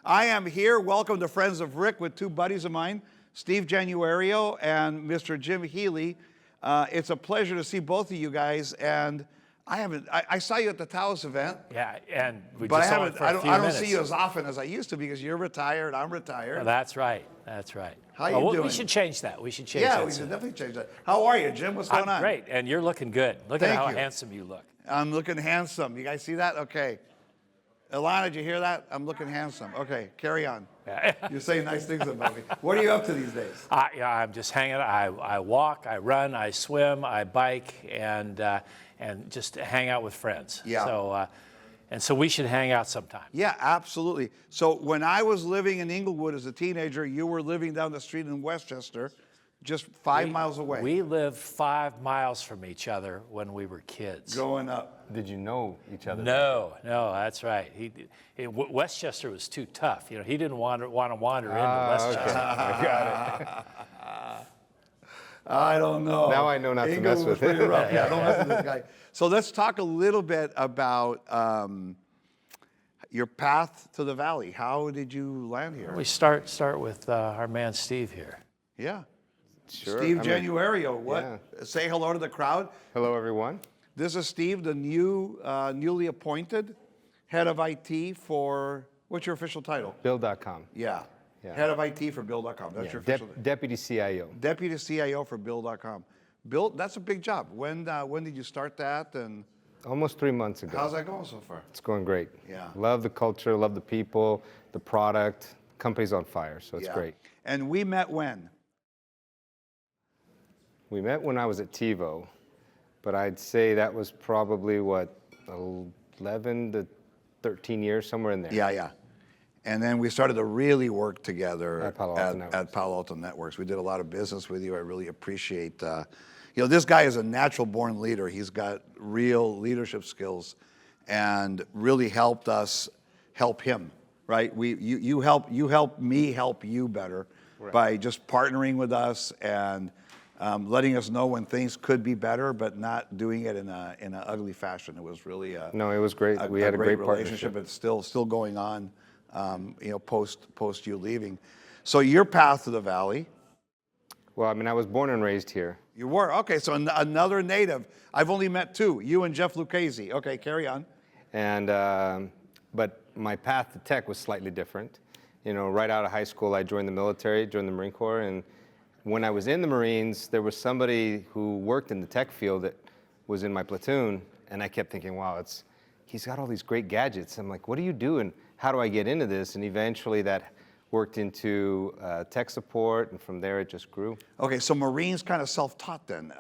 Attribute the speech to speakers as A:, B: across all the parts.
A: I am here. Welcome to Friends of Rick with two buddies of mine, Steve Januario and Mr. Jim Healey. It's a pleasure to see both of you guys. And I saw you at the Taos event.
B: Yeah, and we
A: but
B: just saw it for a few
A: I don't
B: minutes.
A: see you as often as I used to because you're retired, I'm retired.
B: Well, that's right. That's right.
A: How you doing?
B: We should change that. We should change that.
A: Yeah, we should definitely change that. How are you, Jim? What's going on?
B: I'm great, and you're looking good. Look at how handsome you look.
A: I'm looking handsome. You guys see that? Okay. Ilana, did you hear that? I'm looking handsome. Okay, carry on. You're saying nice things about me. What are you up to these days?
B: I'm just hanging out. I walk, I run, I swim, I bike, and just hang out with friends.
A: Yeah.
B: So we should hang out sometime.
A: Yeah, absolutely. So when I was living in Inglewood as a teenager, you were living down the street in Westchester, just 5 miles away.
B: We lived 5 miles from each other when we were kids.
A: Growing up.
C: Did you know each other?
B: No, that's right. Westchester was too tough. You know, he didn't want to wander into Westchester.
C: Okay. I got it.
A: I don't know.
C: Now I know not to mess with
A: him.
C: him.
A: Yeah, don't mess with this guy. So let's talk a little bit about your path to the Valley. How did you land here?
B: We start with our man Steve here.
A: Yeah.
C: Sure.
A: Steve Januario. What?
C: Yeah.
A: Say hello to the crowd.
C: Hello, everyone.
A: This is Steve, the newly appointed head of IT for, what's your official title?
C: Bill.com.
A: Yeah.
C: Yeah.
A: Head of IT for Bill.com. That's your official
C: Deputy CIO.
A: Deputy CIO for Bill.com. Bill, that's a big job. When did you start that? And
C: Almost 3 months ago.
A: how's that going so far?
C: It's going great.
A: Yeah.
C: Love the culture, love the people, the product. Company's on fire, so it's great.
A: And we met when?
C: We met when I was at TiVo, but I'd say that was probably, 11 to 13 years, somewhere in there.
A: Yeah. And then we started to really work together
C: At Palo Alto Networks.
A: at Palo Alto Networks. We did a lot of business with you. I really appreciate, this guy is a natural born leader. He's got real leadership skills and really helped us help him, right? You help me help you better by just partnering with us and letting us know when things could be better, but not doing it in an ugly fashion. It was really
C: No, it was great. We had a great
A: relationship. It's still going on, post you leaving. So your path to the Valley.
C: Well, I mean, I was born and raised here.
A: You were okay. So another native. I've only met two. You and Jeff Lucchese. Okay, carry on.
C: And but my path to tech was slightly different. Right out of high school, I joined the military, joined the Marine Corps, and when I was in the Marines, there was somebody who worked in the tech field that was in my platoon, and I kept thinking, wow, he's got all these great gadgets. I'm like, what do you do, and how do I get into this? And eventually that worked into tech support, and from there it just grew.
A: Okay, so Marines kind of self-taught then.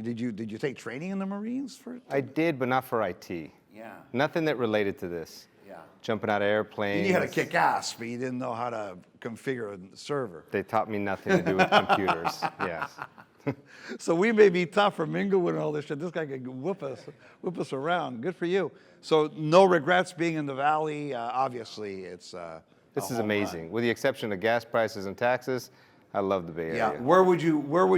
A: Did you take training in the Marines
C: I did, but not for IT.
A: Yeah.
C: Nothing that related to this.
A: Yeah.
C: Jumping out of airplanes.
A: You had to kick ass, but you didn't know how to configure a server.
C: They taught me nothing to do with computers. Yes.
A: So we may be tough from Inglewood and all this shit. This guy can whip us around. Good for you. So no regrets being in the Valley. Obviously, it's
C: This is amazing. With the exception of gas prices and taxes, I love the Bay Area.
A: Yeah. Where would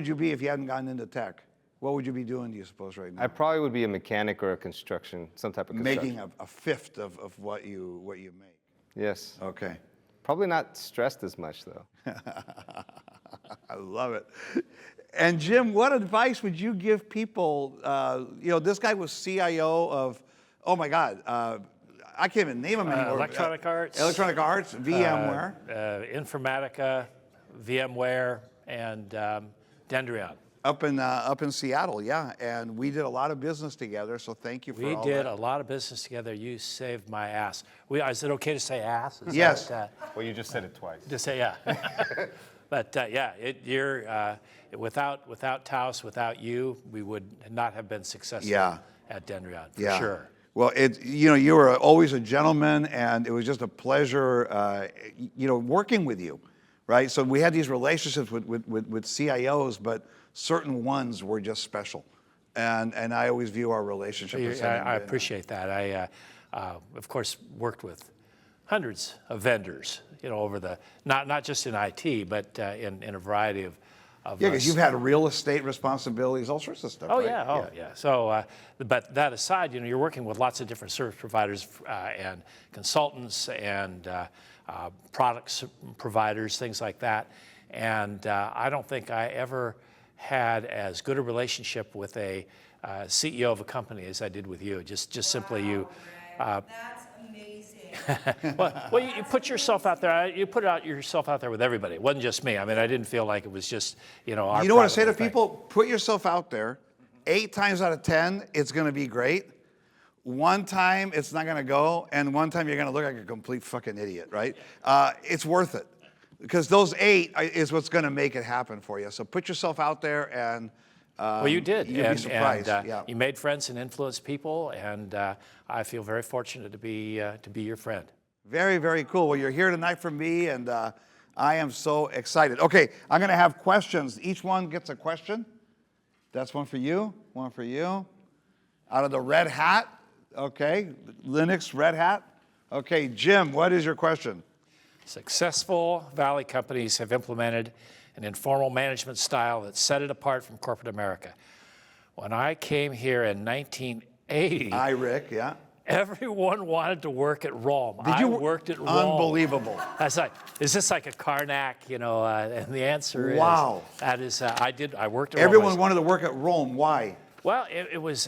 A: you be if you hadn't gotten into tech? What would you be doing, do you suppose, right now?
C: I probably would be a mechanic or a construction, some type of construction.
A: Making a fifth of what you make.
C: Yes.
A: Okay.
C: Probably not stressed as much, though.
A: I love it. And Jim, what advice would you give people? This guy was CIO of, oh my God, I can't even name him anymore.
B: Electronic Arts.
A: Electronic Arts, VMware.
B: Informatica, VMware, and Dendrion.
A: Up in Seattle, yeah. And we did a lot of business together, so thank you for all that.
B: We did a lot of business together. You saved my ass. Is it okay to say ass?
A: Yes.
C: Well, you just said it twice.
B: Just say yeah. But you're without Taos, without you, we would not have been successful at Dendrion, for sure.
A: Well, you were always a gentleman, and it was just a pleasure, working with you, right? So we had these relationships with CIOs, but certain ones were just special, and I always view our relationship as having
B: I appreciate that. I, of course, worked with hundreds of vendors, over the not just in IT, but in a variety
A: Yeah, because you've had real estate responsibilities, all sorts of stuff.
B: Oh,
A: right?
B: yeah, yeah. So, but that aside, you're working with lots of different service providers and consultants and products providers, things like that. And I don't think I ever had as good a relationship with a CEO of a company as I did with you. Just simply you.
D: That's amazing.
B: Well, you put yourself out there. You put yourself out there with everybody. It wasn't just me. I mean, I didn't feel like it was just our.
A: You know what I say to
B: private thing.
A: people? Put yourself out there. 8 times out of 10, it's going to be great. One time, it's not going to go, and one time you're going to look like a complete fucking idiot, right? It's worth it, because those 8 is what's going to make it happen for you. So put yourself out there, and
B: Well, you did,
A: you'll be surprised. Yeah.
B: You made friends and influenced people, and I feel very fortunate to be your friend.
A: Very, very cool. Well, you're here tonight for me, and I am so excited. Okay, I'm going to have questions. Each one gets a question. That's one for you, one for you. Out of the red hat, okay, Linux red hat. Okay, Jim, what is your question?
B: Successful Valley companies have implemented an informal management style that set it apart from corporate America. When I came here in 1980,
A: Hi, Rick, yeah.
B: everyone wanted to work at Rome.
A: Did you
B: I worked at Rome.
A: Unbelievable.
B: I was like, is this like a Karnak, and the answer
A: Wow.
B: is, that is, I worked at
A: Everyone
B: Rome.
A: wanted to work at Rome. Why?
B: Well, it was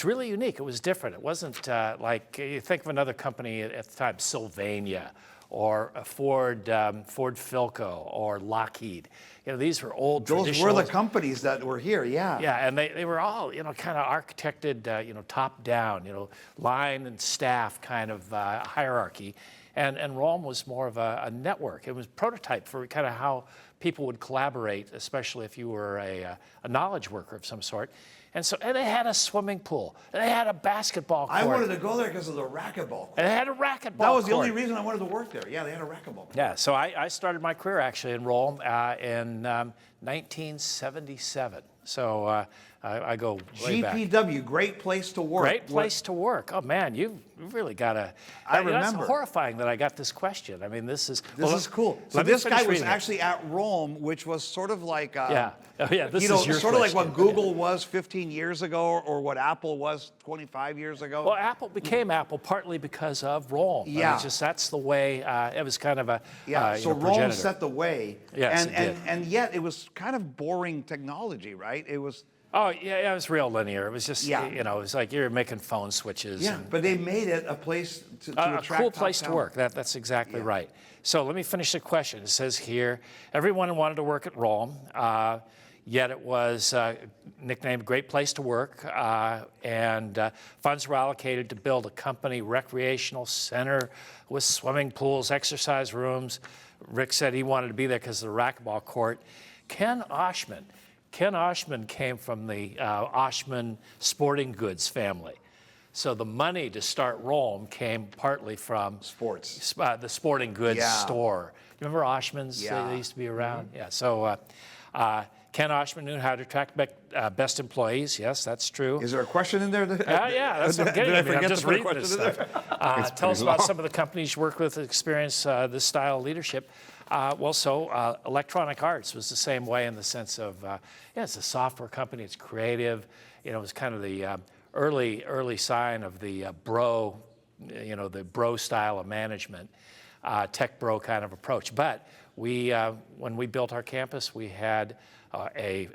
B: really unique. It was different. It wasn't like, you think of another company at the time, Sylvania, or Ford Philco, or Lockheed. These were old
A: Those
B: traditional.
A: were the companies that were here, yeah.
B: Yeah, and they were all, kind of architected, top down, line and staff kind of hierarchy. And Rome was more of a network. It was prototype for kind of how people would collaborate, especially if you were a knowledge worker of some sort. And they had a swimming pool. And they had a basketball court.
A: I wanted to go there because of the racquetball court.
B: And they had a racquetball
A: That was the
B: court.
A: only reason I wanted to work there. Yeah, they had a racquetball court.
B: Yeah, so I started my career actually in Rome in 1977. So I go way back.
A: GPW, great place to work.
B: Great place to work. Oh man, you've really got to.
A: I
B: That's
A: remember.
B: horrifying that I got this question. I mean, this is
A: Cool. So
B: let me
A: this
B: finish
A: guy was
B: reading it.
A: actually at Rome, which was sort of like
B: Yeah. Oh yeah. This
A: you
B: is
A: know,
B: your
A: sort of like what
B: question.
A: Google was 15 years ago, or what Apple was 25 years ago.
B: Well, Apple became Apple partly because of Rome. I mean,
A: Yeah.
B: it's just that's the way. It was kind of a
A: So Rome
B: progenitor.
A: set the way.
B: Yes,
A: and,
B: it did.
A: and yet it was kind of boring technology, right? It was.
B: Oh yeah, it was real linear. It was just
A: Yeah.
B: it was like you're making phone switches.
A: Yeah,
B: and,
A: but they made it a place to
B: a
A: attract
B: cool
A: top
B: place to
A: talent.
B: work. That's exactly right. So let me finish the question. It says here, everyone wanted to work at Rome, yet it was nicknamed Great Place to Work, and funds were allocated to build a company recreational center with swimming pools, exercise rooms. Rick said he wanted to be there because of the racquetball court. Ken Oshman came from the Oshman Sporting Goods family. So the money to start Rome came partly from
A: Sports.
B: The sporting goods store. You remember Oshman's?
A: Yeah.
B: They used to be around. Yeah. So Ken Oshman knew how to attract best employees. Yes, that's true.
A: Is there a question in there?
B: Yeah, that's what I'm getting
A: Did I
B: at. I'm
A: forget
B: just
A: to put a
B: reading this
A: question in
B: stuff. Tell us about some of the companies you work with that experience this style of leadership. Electronic Arts was the same way in the sense of, it's a software company. It's creative. It was kind of the early sign of the the bro style of management, tech bro kind of approach. But when we built our campus, we had a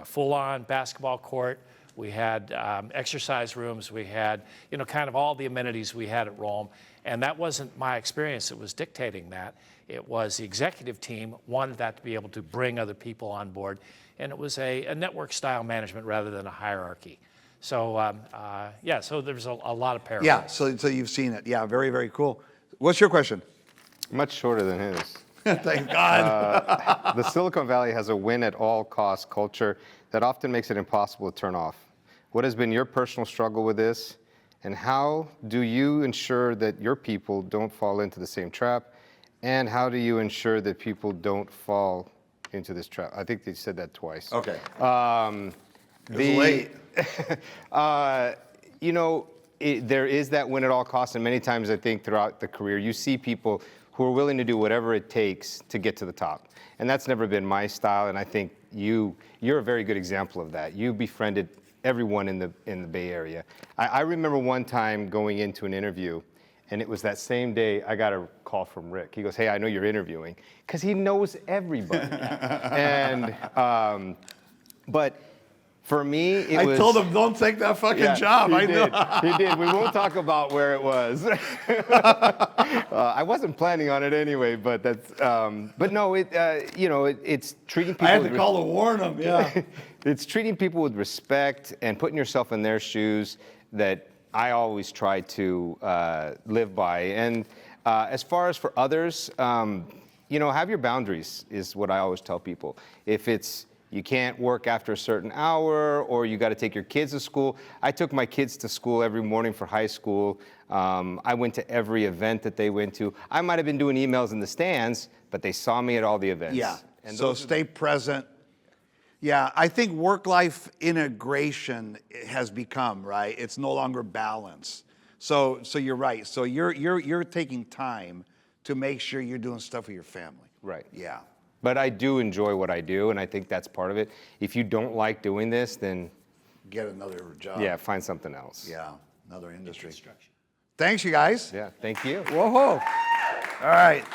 B: full-on basketball court. We had exercise rooms. We had, kind of all the amenities we had at Rome. And that wasn't my experience that was dictating that. It was the executive team wanted that to be able to bring other people on board. And it was a network-style management rather than a hierarchy. So, so there's a lot of parallels.
A: Yeah, so you've seen it. Yeah, very, very cool. What's your question?
C: Much shorter than his.
A: Thank God.
C: The Silicon Valley has a win-at-all-costs culture that often makes it impossible to turn off. What has been your personal struggle with this? And how do you ensure that your people don't fall into the same trap? And how do you ensure that people don't fall into this trap? I think they said that twice.
A: Okay. It was late.
C: there is that win at all costs, and many times I think throughout the career you see people who are willing to do whatever it takes to get to the top, and that's never been my style. And I think you're a very good example of that. You befriended everyone in the Bay Area. I remember one time going into an interview, and it was that same day I got a call from Rick. He goes, "Hey, I know you're interviewing," because he knows everybody. And but for me, it was.
A: I told him, don't take that fucking job.
C: He did. He did. We won't talk about where it was. I wasn't planning on it anyway, but that's. But no, it's treating people.
A: I had to call to warn him. Yeah.
C: It's treating people with respect and putting yourself in their shoes that I always try to live by. And as far as for others, have your boundaries is what I always tell people. If it's you can't work after a certain hour, or you got to take your kids to school. I took my kids to school every morning for high school. I went to every event that they went to. I might have been doing emails in the stands, but they saw me at all the events.
A: Yeah.
C: And
A: So stay present. Yeah, I think work-life integration has become, right? It's no longer balance. So you're right. So you're taking time to make sure you're doing stuff with your family.
C: Right.
A: Yeah.
C: But I do enjoy what I do, and I think that's part of it. If you don't like doing this, then
A: Get another job.
C: yeah, find something else.
A: Yeah, another industry. Thanks, you guys.
C: Yeah, thank you.
A: Whoa. All right.